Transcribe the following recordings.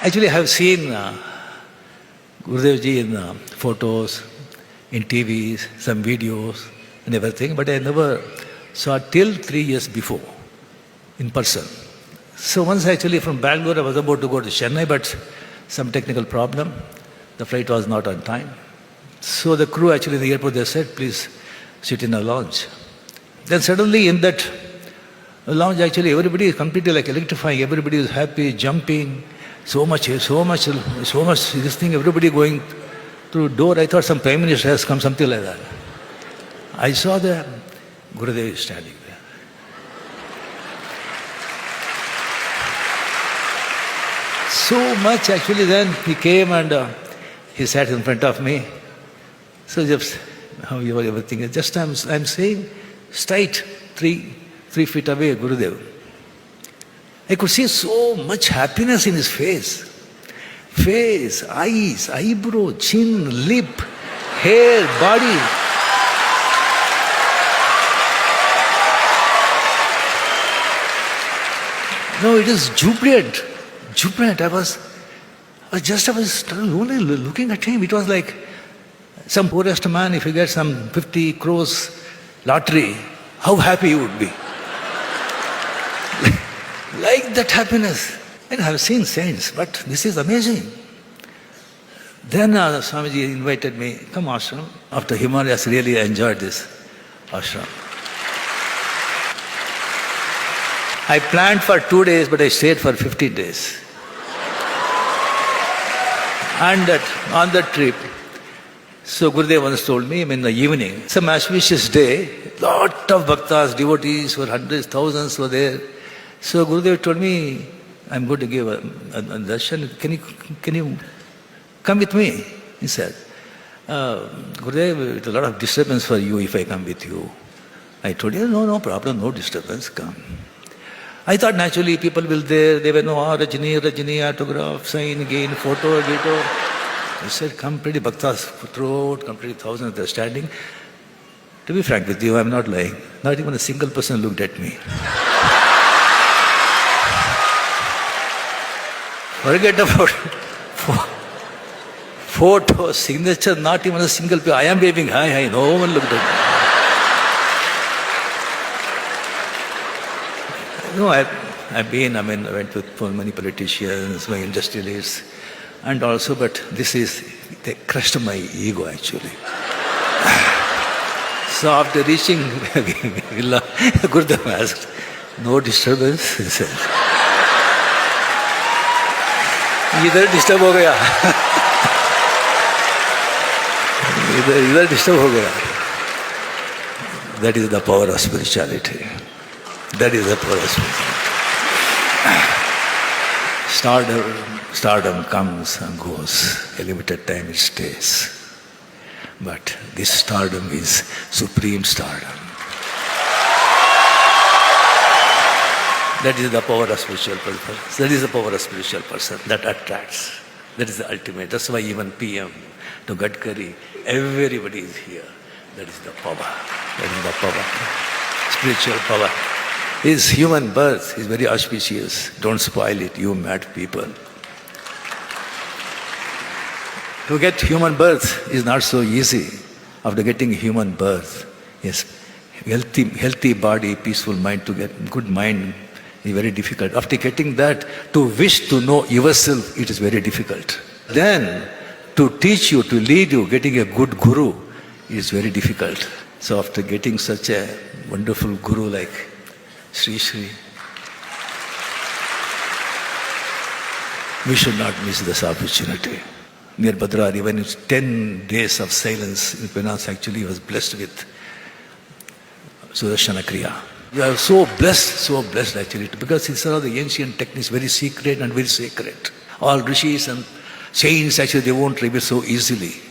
Actually, I have seen Gurudev ji in photos, in TVs, some videos and everything, but I never saw till 3 years before in person. So once actually from Bangalore, I was about to go to Chennai, but some technical problem. The flight was not on time. So the crew actually in the airport, they said, please sit in a lounge. Then suddenly in that lounge, actually everybody is completely like electrifying. Everybody is happy, jumping. So much, this thing, everybody going through door. I thought some Prime Minister has come, something like that. I saw the Gurudev is standing there. So much actually, then he came and he sat in front of me. So just, how you are everything, just I'm saying, straight 3 feet away, Gurudev. I could see so much happiness in his face. Face, eyes, eyebrow, chin, lip, hair, body. No, it is jubilant. Jubilant. I was only looking at him. It was like some poorest man, if he gets some 50 crores lottery, how happy he would be. Like that happiness. And I have seen saints, but this is amazing. Then Swamiji invited me, come ashram. After Himalayas, really enjoyed this ashram. I planned for 2 days, but I stayed for 15 days. And on that trip, so Gurudev once told me, in the evening, some auspicious day, lot of bhaktas, devotees, were hundreds, thousands were there. So Gurudev told me, I'm going to give a darshan. Can you come with me? He said, Gurudev, it's a lot of disturbance for you if I come with you. I told him, no problem, no disturbance, come. I thought naturally people will there, they will know, Rajni, autograph, sign, gain, photo, video. I said, come pretty bhaktas throughout, completely thousands, they're standing. To be frank with you, I'm not lying. Not even a single person looked at me. Forget about photo, signature, not even a single person. I am waving hi, no one looked at me. No, I went with many politicians, my industrialists, and also, but they crushed my ego actually. So after reaching Villa, Gurudev asked, no disturbance, he said. इधर disturb हो गया इधर disturb हो गया. That is the power of spirituality. That is the power of spirituality. Stardom comes and goes. A limited time it stays. But this stardom is supreme stardom. That is the power of spiritual person. That is the power of spiritual person that attracts. That is the ultimate. That's why even PM to Gadkari, everybody is here. That is the power. That is the power. Spiritual power. His human birth is very auspicious. Don't spoil it, you mad people. To get human birth is not so easy. After getting human birth, yes, healthy body, peaceful mind, to get good mind is very difficult. After getting that, to wish to know yourself, it is very difficult. Then, to teach you, to lead you, getting a good guru is very difficult. So after getting such a wonderful guru like Sri Sri, we should not miss this opportunity. Near Bhadrar, even in 10 days of silence in Penance, actually he was blessed with Sudarshana Kriya. We are so blessed actually, because these are the ancient techniques, very secret and very sacred. All rishis and saints actually, they won't reveal so easily.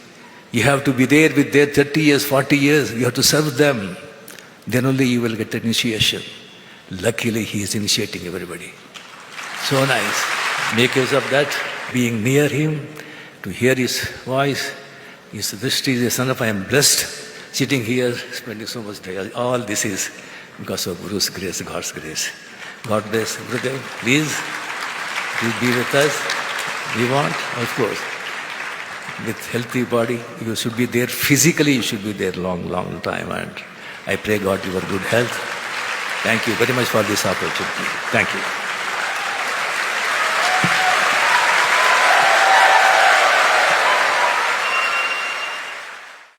You have to be there with their 30 years, 40 years, you have to serve them. Then only you will get the initiation. Luckily, he is initiating everybody. So nice. Make use of that, being near him, to hear his voice, his drishti, the son of I am blessed, sitting here, spending so much time. All this is because of Guru's grace, God's grace. God bless. Gurudev, please be with us. We want, of course, with healthy body, you should be there physically, you should be there long, long time. And I pray God your good health. Thank you very much for this opportunity. Thank you.